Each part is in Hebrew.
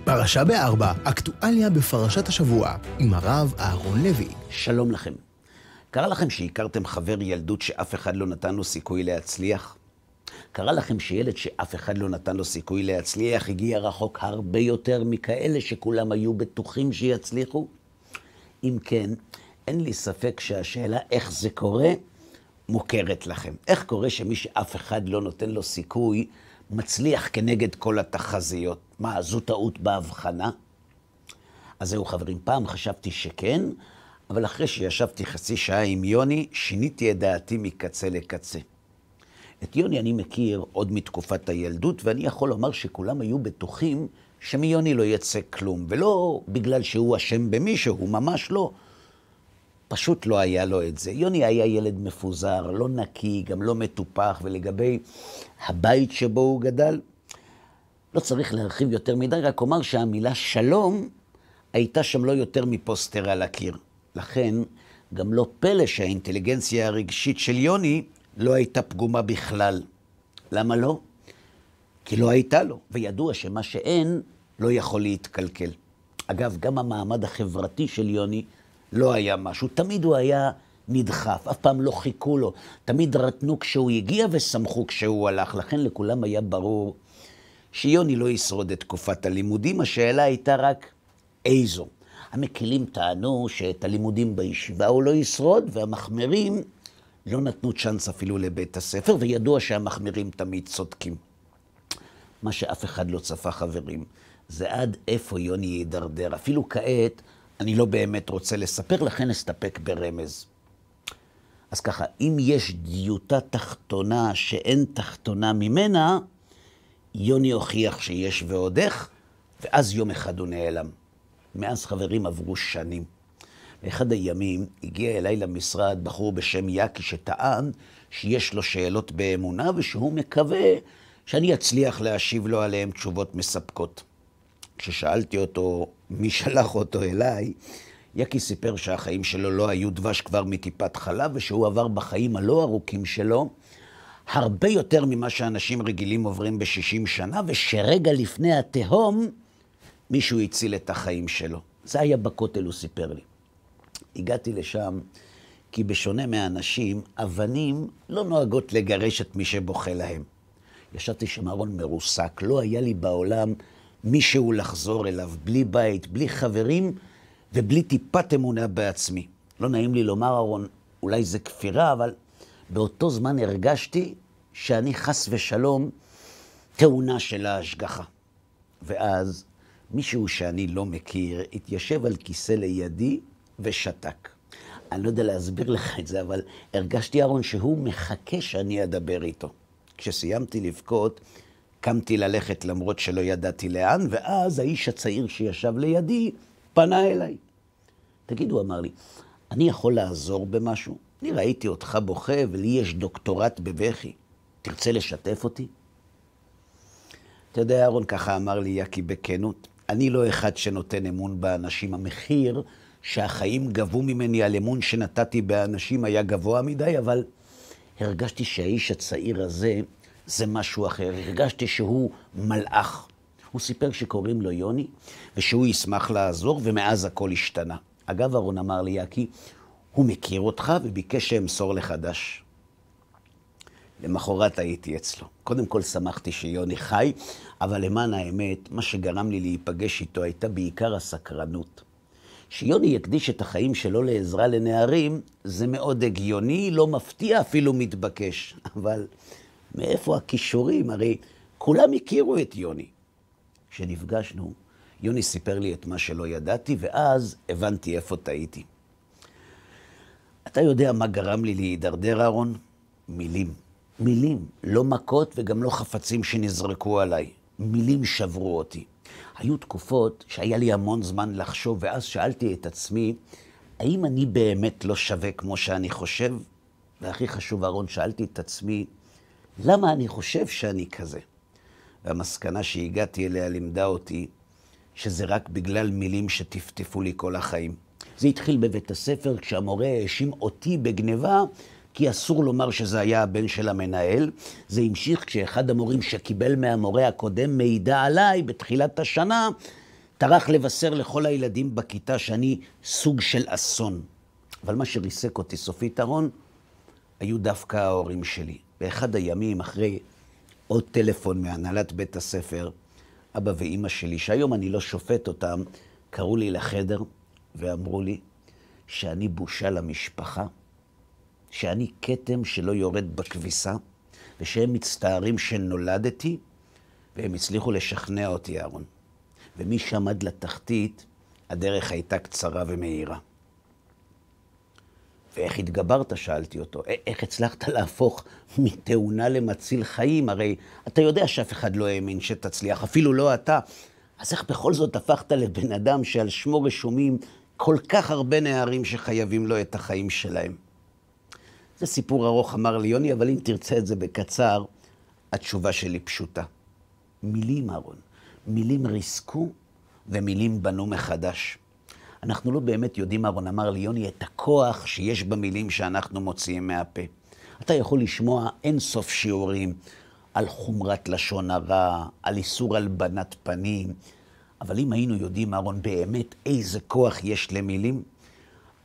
פרשה בארבע, אקטואליה בפרשת השבוע, עם הרב אהרון לוי. שלום לכם. קרה לכם שהכרתם חבר ילדות שאף אחד לא נתן לו סיכוי להצליח? קרה לכם שילד שאף אחד לא נתן לו סיכוי להצליח הגיע רחוק הרבה יותר מכאלה שכולם היו בטוחים שיצליחו? אם כן, אין לי ספק שהשאלה איך זה קורה מוכרת לכם. איך קורה שמי שאף אחד לא נותן לו סיכוי מצליח כנגד כל התחזיות? מה, זו טעות בהבחנה? אז זהו חברים, פעם חשבתי שכן, אבל אחרי שישבתי חצי שעה עם יוני, שיניתי את דעתי מקצה לקצה. את יוני אני מכיר עוד מתקופת הילדות, ואני יכול לומר שכולם היו בטוחים שמיוני לא יצא כלום, ולא בגלל שהוא אשם במישהו, ממש לא. פשוט לא היה לו את זה. יוני היה ילד מפוזר, לא נקי, גם לא מטופח, ולגבי הבית שבו הוא גדל, לא צריך להרחיב יותר מדי, רק אומר שהמילה שלום הייתה שם לא יותר מפוסטר על הקיר. לכן, גם לא פלא שהאינטליגנציה הרגשית של יוני לא הייתה פגומה בכלל. למה לא? כי לא הייתה לו, וידוע שמה שאין לא יכול להתקלקל. אגב, גם המעמד החברתי של יוני לא היה משהו. תמיד הוא היה נדחף, אף פעם לא חיכו לו. תמיד רתנו כשהוא הגיע ושמחו כשהוא הלך. לכן לכולם היה ברור שיוני לא ישרוד את תקופת הלימודים. השאלה הייתה רק איזו. המקלים טענו שאת הלימודים בישיבה הוא לא ישרוד, והמחמרים לא נתנו צ'אנס אפילו לבית הספר, וידוע שהמחמרים תמיד צודקים. מה שאף אחד לא צפה, חברים, זה עד איפה יוני יידרדר. אפילו כעת אני לא באמת רוצה לספר, לכן אסתפק ברמז. אז ככה, אם יש דיוטה תחתונה שאין תחתונה ממנה, יוני הוכיח שיש ועוד איך, ואז יום אחד הוא נעלם. מאז חברים עברו שנים. באחד הימים הגיע אליי למשרד בחור בשם יקי שטען שיש לו שאלות באמונה ושהוא מקווה שאני אצליח להשיב לו עליהם תשובות מספקות. כששאלתי אותו מי שלח אותו אליי, יקי סיפר שהחיים שלו לא היו דבש כבר מטיפת חלב, ושהוא עבר בחיים הלא ארוכים שלו הרבה יותר ממה שאנשים רגילים עוברים ב-60 שנה, ושרגע לפני התהום מישהו הציל את החיים שלו. זה היה בכותל, הוא סיפר לי. הגעתי לשם כי בשונה מהאנשים, אבנים לא נוהגות לגרש את מי שבוכה להם. ישבתי שם ארון מרוסק, לא היה לי בעולם מישהו לחזור אליו, בלי בית, בלי חברים ובלי טיפת אמונה בעצמי. לא נעים לי לומר, ארון, אולי זה כפירה, אבל באותו זמן הרגשתי שאני חס ושלום תאונה של ההשגחה. ואז מישהו שאני לא מכיר התיישב על כיסא לידי ושתק. אני לא יודע להסביר לך את זה, אבל הרגשתי, ארון, שהוא מחכה שאני אדבר איתו. כשסיימתי לבכות, קמתי ללכת למרות שלא ידעתי לאן, ואז האיש הצעיר שישב לידי פנה אליי. תגיד, הוא אמר לי, אני יכול לעזור במשהו? אני ראיתי אותך בוכה ולי יש דוקטורט בבכי. תרצה לשתף אותי? אתה יודע, אהרון, ככה אמר לי יקי בכנות, אני לא אחד שנותן אמון באנשים. המחיר שהחיים גבו ממני על אמון שנתתי באנשים היה גבוה מדי, אבל הרגשתי שהאיש הצעיר הזה זה משהו אחר. הרגשתי שהוא מלאך. הוא סיפר שקוראים לו יוני, ושהוא ישמח לעזור, ומאז הכל השתנה. אגב, אהרון, אמר לי יקי, הוא מכיר אותך וביקש שאמסור לחדש. למחרת הייתי אצלו. קודם כל שמחתי שיוני חי, אבל למען האמת, מה שגרם לי להיפגש איתו הייתה בעיקר הסקרנות. שיוני יקדיש את החיים שלו לעזרה לנערים, זה מאוד הגיוני, לא מפתיע, אפילו מתבקש. אבל מאיפה הכישורים? הרי כולם הכירו את יוני. כשנפגשנו, יוני סיפר לי את מה שלא ידעתי, ואז הבנתי איפה טעיתי. אתה יודע מה גרם לי להידרדר, אהרון? מילים. מילים, לא מכות וגם לא חפצים שנזרקו עליי. מילים שברו אותי. היו תקופות שהיה לי המון זמן לחשוב, ואז שאלתי את עצמי, האם אני באמת לא שווה כמו שאני חושב? והכי חשוב, אהרון, שאלתי את עצמי, למה אני חושב שאני כזה? והמסקנה שהגעתי אליה לימדה אותי, שזה רק בגלל מילים שטפטפו לי כל החיים. זה התחיל בבית הספר כשהמורה האשים אותי בגניבה, כי אסור לומר שזה היה הבן של המנהל. זה המשיך כשאחד המורים שקיבל מהמורה הקודם מידע עליי בתחילת השנה, טרח לבשר לכל הילדים בכיתה שאני סוג של אסון. אבל מה שריסק אותי סופית אהרון, היו דווקא ההורים שלי. באחד הימים, אחרי עוד טלפון מהנהלת בית הספר, אבא ואמא שלי, שהיום אני לא שופט אותם, קראו לי לחדר ואמרו לי שאני בושה למשפחה, שאני כתם שלא יורד בכביסה, ושהם מצטערים שנולדתי, והם הצליחו לשכנע אותי, אהרון. ומי שעמד לתחתית, הדרך הייתה קצרה ומהירה. ואיך התגברת, שאלתי אותו, איך הצלחת להפוך מתאונה למציל חיים? הרי אתה יודע שאף אחד לא האמין שתצליח, אפילו לא אתה. אז איך בכל זאת הפכת לבן אדם שעל שמו רשומים כל כך הרבה נערים שחייבים לו את החיים שלהם? זה סיפור ארוך, אמר לי יוני, אבל אם תרצה את זה בקצר, התשובה שלי פשוטה. מילים, אהרון. מילים ריסקו ומילים בנו מחדש. אנחנו לא באמת יודעים, אהרון, אמר לי יוני, את הכוח שיש במילים שאנחנו מוציאים מהפה. אתה יכול לשמוע אין סוף שיעורים על חומרת לשון הרע, על איסור הלבנת פנים, אבל אם היינו יודעים, אהרון, באמת איזה כוח יש למילים,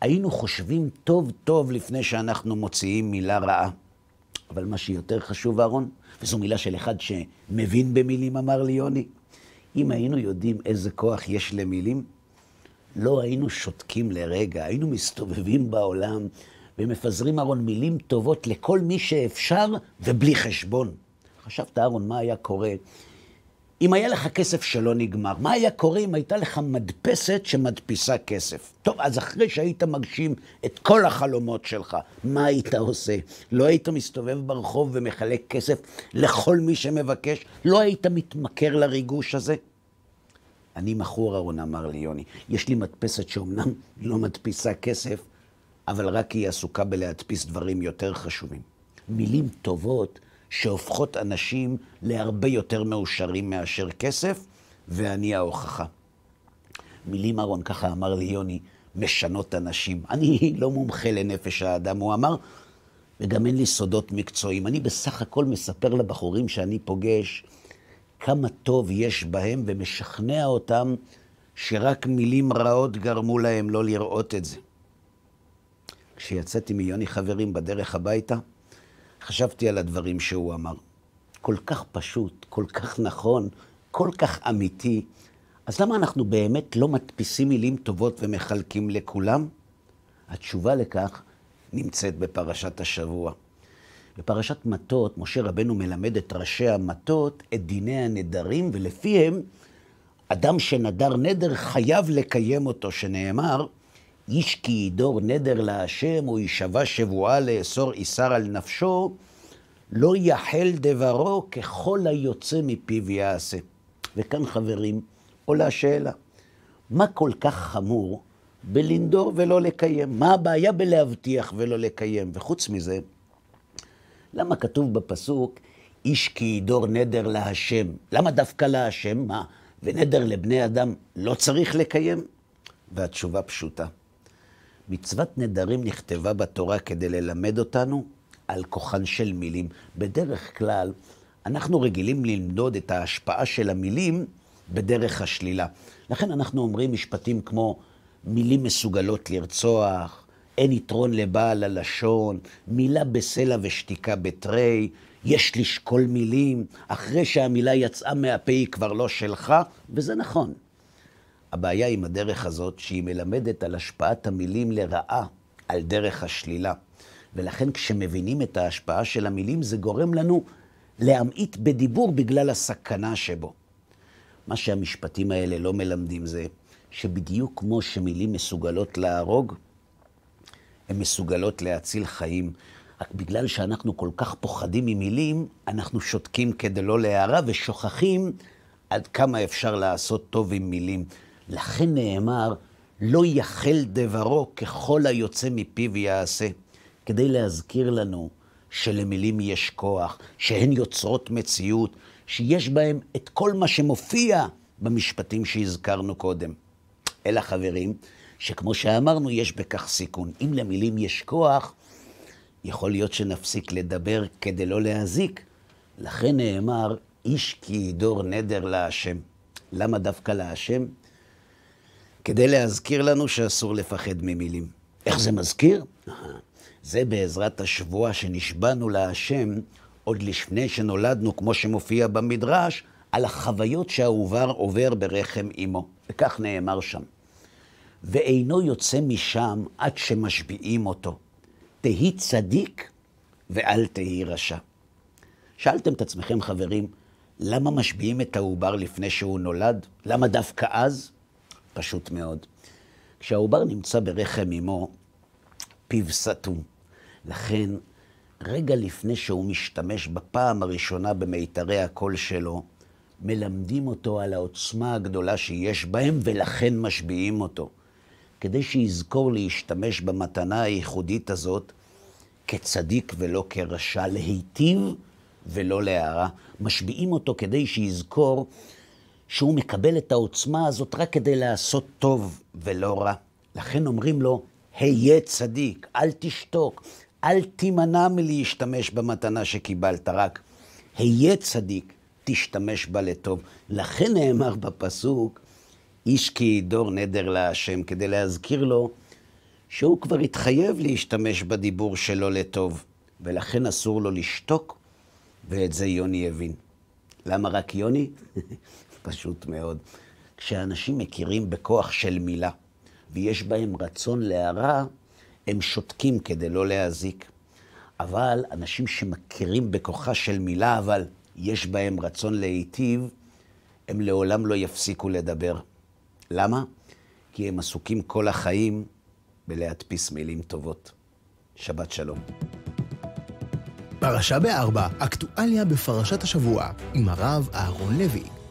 היינו חושבים טוב טוב לפני שאנחנו מוציאים מילה רעה. אבל מה שיותר חשוב, אהרון, וזו מילה של אחד שמבין במילים, אמר לי יוני, אם היינו יודעים איזה כוח יש למילים, לא היינו שותקים לרגע, היינו מסתובבים בעולם ומפזרים, אהרון, מילים טובות לכל מי שאפשר ובלי חשבון. חשבת, אהרון, מה היה קורה אם היה לך כסף שלא נגמר? מה היה קורה אם הייתה לך מדפסת שמדפיסה כסף? טוב, אז אחרי שהיית מגשים את כל החלומות שלך, מה היית עושה? לא היית מסתובב ברחוב ומחלק כסף לכל מי שמבקש? לא היית מתמכר לריגוש הזה? אני מכור, אהרון, אמר לי יוני. יש לי מדפסת שאומנם לא מדפיסה כסף, אבל רק היא עסוקה בלהדפיס דברים יותר חשובים. מילים טובות שהופכות אנשים להרבה יותר מאושרים מאשר כסף, ואני ההוכחה. מילים, אהרון, ככה אמר לי יוני, משנות אנשים. אני לא מומחה לנפש האדם, הוא אמר, וגם אין לי סודות מקצועיים. אני בסך הכל מספר לבחורים שאני פוגש כמה טוב יש בהם, ומשכנע אותם שרק מילים רעות גרמו להם לא לראות את זה. כשיצאתי מיוני, חברים, בדרך הביתה, חשבתי על הדברים שהוא אמר. כל כך פשוט, כל כך נכון, כל כך אמיתי. אז למה אנחנו באמת לא מדפיסים מילים טובות ומחלקים לכולם? התשובה לכך נמצאת בפרשת השבוע. בפרשת מטות, משה רבנו מלמד את ראשי המטות את דיני הנדרים, ולפיהם אדם שנדר נדר חייב לקיים אותו, שנאמר, איש כי ידור נדר להשם, או ישבע שבועה לאסור איסר על נפשו, לא יחל דברו ככל היוצא מפיו יעשה. וכאן, חברים, עולה השאלה, מה כל כך חמור בלנדור ולא לקיים? מה הבעיה בלהבטיח ולא לקיים? וחוץ מזה, למה כתוב בפסוק, איש כי ידור נדר להשם? למה דווקא להשם? מה? ונדר לבני אדם לא צריך לקיים? והתשובה פשוטה. מצוות נדרים נכתבה בתורה כדי ללמד אותנו על כוחן של מילים. בדרך כלל, אנחנו רגילים למדוד את ההשפעה של המילים בדרך השלילה. לכן אנחנו אומרים משפטים כמו, מילים מסוגלות לרצוח, אין יתרון לבעל הלשון, מילה בסלע ושתיקה בתרי, יש לשקול מילים, אחרי שהמילה יצאה מהפה היא כבר לא שלך, וזה נכון. הבעיה עם הדרך הזאת שהיא מלמדת על השפעת המילים לרעה, על דרך השלילה. ולכן כשמבינים את ההשפעה של המילים, זה גורם לנו להמעיט בדיבור בגלל הסכנה שבו. מה שהמשפטים האלה לא מלמדים זה שבדיוק כמו שמילים מסוגלות להרוג, הן מסוגלות להציל חיים. רק בגלל שאנחנו כל כך פוחדים ממילים, אנחנו שותקים כדי לא להערה ושוכחים עד כמה אפשר לעשות טוב עם מילים. לכן נאמר, לא יחל דברו ככל היוצא מפיו יעשה. כדי להזכיר לנו שלמילים יש כוח, שהן יוצרות מציאות, שיש בהם את כל מה שמופיע במשפטים שהזכרנו קודם. אלא חברים, שכמו שאמרנו, יש בכך סיכון. אם למילים יש כוח, יכול להיות שנפסיק לדבר כדי לא להזיק. לכן נאמר, איש כי ידור נדר להשם. למה דווקא להשם? כדי להזכיר לנו שאסור לפחד ממילים. איך זה מזכיר? זה בעזרת השבועה שנשבענו להשם עוד לפני שנולדנו, כמו שמופיע במדרש, על החוויות שהעובר עובר ברחם אמו. וכך נאמר שם. ואינו יוצא משם עד שמשביעים אותו. תהי צדיק ואל תהי רשע. שאלתם את עצמכם, חברים, למה משביעים את העובר לפני שהוא נולד? למה דווקא אז? פשוט מאוד. כשהעובר נמצא ברחם אמו, פיו סתום. לכן, רגע לפני שהוא משתמש בפעם הראשונה במיתרי הקול שלו, מלמדים אותו על העוצמה הגדולה שיש בהם, ולכן משביעים אותו. כדי שיזכור להשתמש במתנה הייחודית הזאת, כצדיק ולא כרשע, להיטיב ולא להרע. משביעים אותו כדי שיזכור שהוא מקבל את העוצמה הזאת רק כדי לעשות טוב ולא רע. לכן אומרים לו, היה צדיק, אל תשתוק, אל תימנע מלהשתמש במתנה שקיבלת, רק היה צדיק, תשתמש בה לטוב. לכן נאמר בפסוק, איש כי ידור נדר להשם, כדי להזכיר לו שהוא כבר התחייב להשתמש בדיבור שלו לטוב, ולכן אסור לו לשתוק, ואת זה יוני הבין. למה רק יוני? פשוט מאוד. כשאנשים מכירים בכוח של מילה, ויש בהם רצון להרע, הם שותקים כדי לא להזיק. אבל אנשים שמכירים בכוחה של מילה, אבל יש בהם רצון להיטיב, הם לעולם לא יפסיקו לדבר. למה? כי הם עסוקים כל החיים בלהדפיס מילים טובות. שבת שלום. פרשה ב4, אקטואליה בפרשת השבוע, עם הרב אהרון לוי.